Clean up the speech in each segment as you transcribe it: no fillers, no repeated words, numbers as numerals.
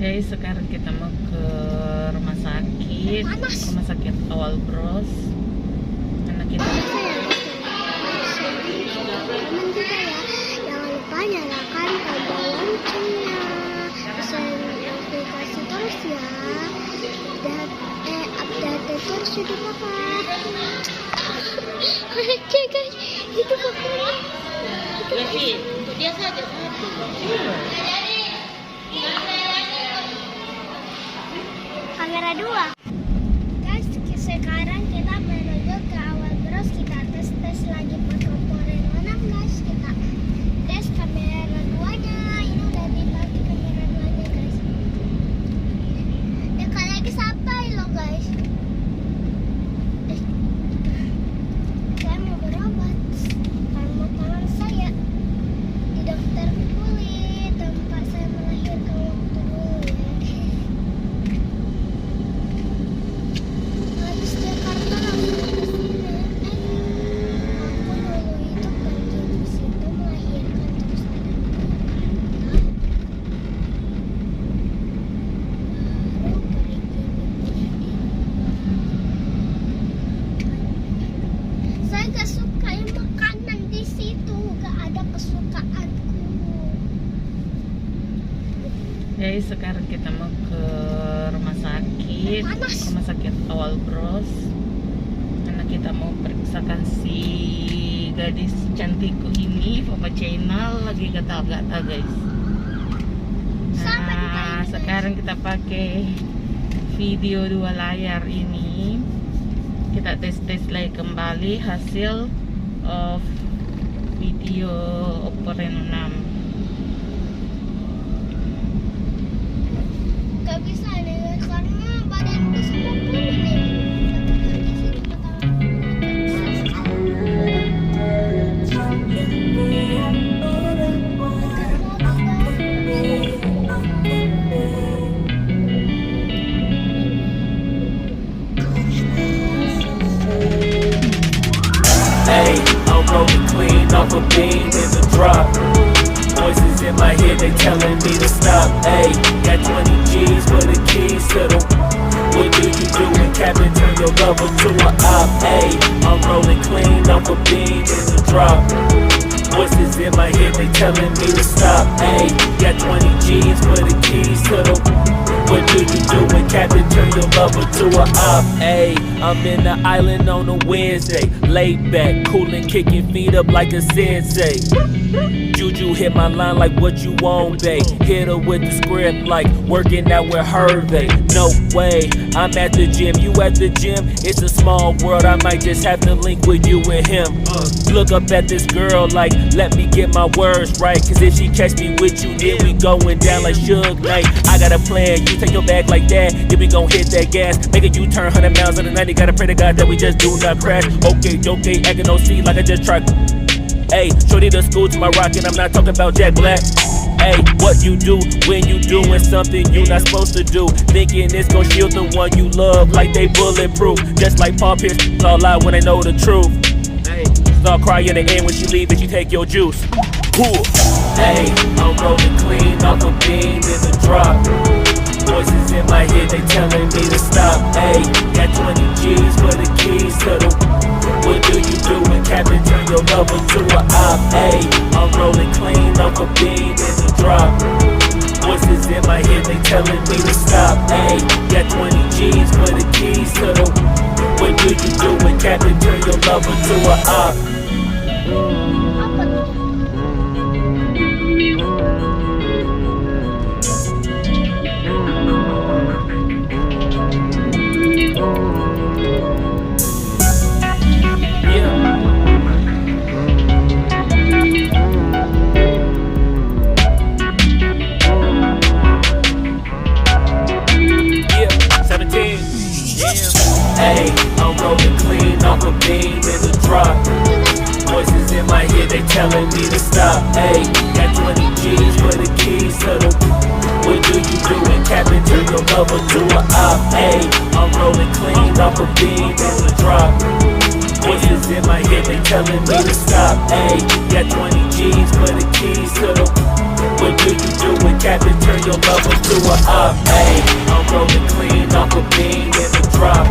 Guys, sekarang kita mau ke rumah sakit Awal Bros. Karena kita jangan lupa nyalakan tombol loncengnya, share aplikasi terus ya, dan update terus hidup bakal. Oke guys, itu bakal. Dia saja satu. Kamera 2. Guys, sekarang kita menuju ke Awal Bros. Kita tes lagi pakai Oppo Reno6 guys. Kita tes kamera 2-nya. Ini udah dipakai kamera 2-nya guys. Dekat lagi sampai loh guys. Saya mau berobat sama tangan saya di dokter kulit tempat saya melahirkan waktu dulu ya. Habis Jakarta langsung ke sini. Aku dulu itu pergi ke situ melahirkan terus ada baru pergi saya gak suka yang makanan di situ, gak ada kesukaanku. Guys, sekarang kita mau ke rumah sakit Awal Bros. Karena kita mau periksakan si gadis cantikku ini, Papa Channel lagi gatal-gatal guys. Nah, sekarang kita pakai video 2 layar ini. Kita tes lagi kembali hasil video Oppo Reno6. Gak bisa nih karena badan udah 90 nih. Hey, I'm rolling clean off a bean in the drop. Voices in my head, they telling me to stop. Hey, got 20 G's for the keys to the. What do you do when Captain turn your lover to a op? Hey, I'm rolling clean off a bean in the drop. Voices in my head, they telling me to stop. Hey, got 20 G's for the keys to the. What do you do when Captain turn your lover to a op? Hey, I'm in the island on a Wednesday, laid back, coolin', kicking feet up like a sensei. Juju hit my line like what you want, babe. Hit her with the script like working out with Hervey. No way, I'm at the gym, you at the gym. It's a small world, I might just have to link with you and him. Look up at this girl like, let me get my words right. Cause if she catch me with you, then we going down like Suge Knight. I got a plan, you take your bag like that, then we gon' hit that gas. Make a U-turn 100 miles on the 90, gotta pray to God that we just do not crash. Okay, acting no C like I just tried. Hey, shorty the school to my rock and I'm not talking about Jack Black. Hey, what you do when you doing something you not supposed to do? Thinking it's gon' shield the one you love like they bulletproof. Just like Paul Pierce, all out when they know the truth. Hey, start crying in the end when she leave and she take your juice. Hey, I'm rolling clean off a bean in the drop. Voices in my head, they telling me to stop. Hey, got 20 G's for the keys to the. What do you do when Captain turn your lover to a op? Hey, I'm rolling clean off a bean in the drop. Voices in my head, they telling me to stop. Hey, got 20 G's for the keys to the. What do you do when Captain turn your lover to a op? Hey, I'm rolling clean off a bean in the drop. Voices in my head, they telling me to stop. Hey, got 20 G's for the keys to the. What do you do when Captain turn your lover to a op? Hey, I'm rolling clean off a bean in the drop. Voices in my head, they telling me to stop. Hey, got 20 G's for the keys to the. What do you do when Captain, turn your lover to a op. Ayy, I'm rolling clean off a bean in the drop.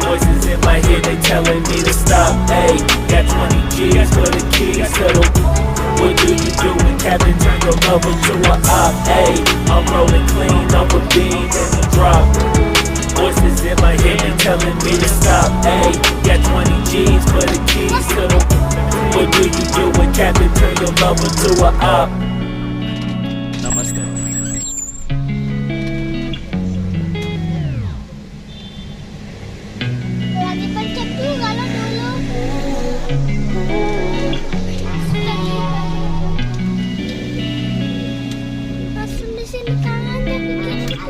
Voices in my head, they telling me to stop. Ayy, got 20 G's for the keys to the. What do you do when Captain turn your lover to a op? Ayy, I'm rolling clean off a bean in the drop. Voices in my head, they telling me to stop. Ayy, got 20 G's for the keys to the. What do you do when Captain turn your lover to a op? Namaste. Lagi pencet juga lo dulu. Langsung di sini tangannya bikin aja.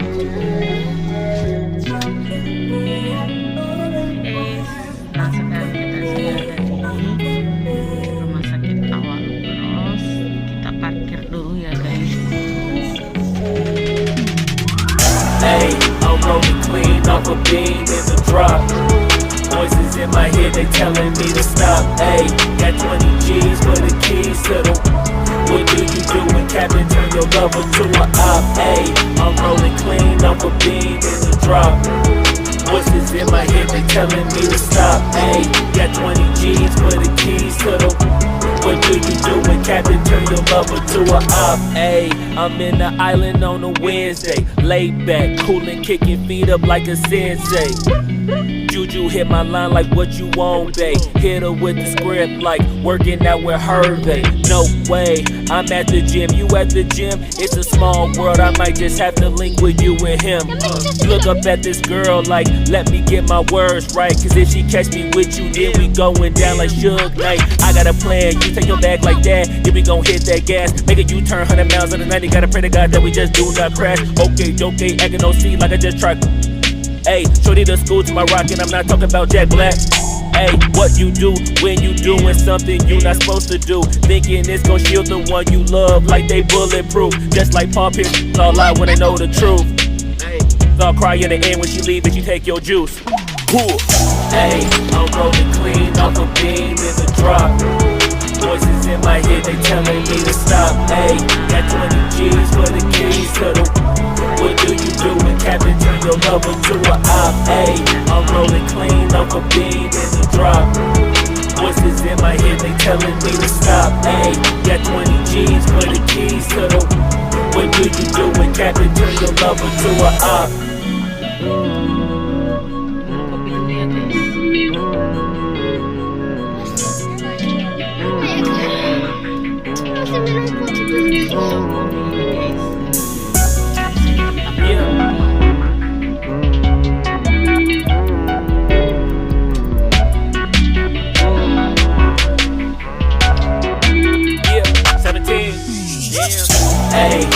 Nah sekarang kita sudah ada di rumah sakit Awal Bros. Kita parkir dulu ya guys. Hey, I'm rolling clean off a bean in the drop. Voices in my head, they telling me to stop. Hey, got 20 G's for the keys to the. What do you do when Captain turn your lover to a op? Hey, I'm rolling clean off a bean in the drop. Voices in my head, they telling me to stop. Ayy, got 20 G's for the keys to the. What do you do when Captain turn your lover to a op? Ayy, I'm in the island on a Wednesday, laid back, coolin', kicking feet up like a sensei. Juju hit my line like what you want, babe. Hit her with the script like working out with her, babe. No way, I'm at the gym, you at the gym. It's a small world, I might just have to link with you and him. Look up at this girl like, let me get my words right. Cause if she catch me with you, then we going down like Suge Knight. I got a plan, you take your bag like that, then we gon' hit that gas. Make a U-turn 100 miles on the 90, gotta pray to God that we just do not crash. Okay, acting no C like I just tried. Ayy, shorty the school to my rock and I'm not talking about Jack Black. Ayy, what you do when you doing something you not supposed to do? Thinking it's gon' shield the one you love like they bulletproof. Just like Paul Pierce, all lie when they know the truth. They'll cry in the end when she leave and you take your juice. Ayy, I'm rolling clean off a beam in the drop. Voices in my head, they telling me to stop. Ayy, got 20 G's for the keys to the. What do you do when Captain turn your lover to a op? Ayy, I'm rolling clean off a beam in the drop. Voices in my head, they telling me to stop. Ayy, got 20 G's for the keys to the. What do you do when Captain turn your lover to a op? Kopi dulu ya guys. Masih minum kopi dulu. Hey,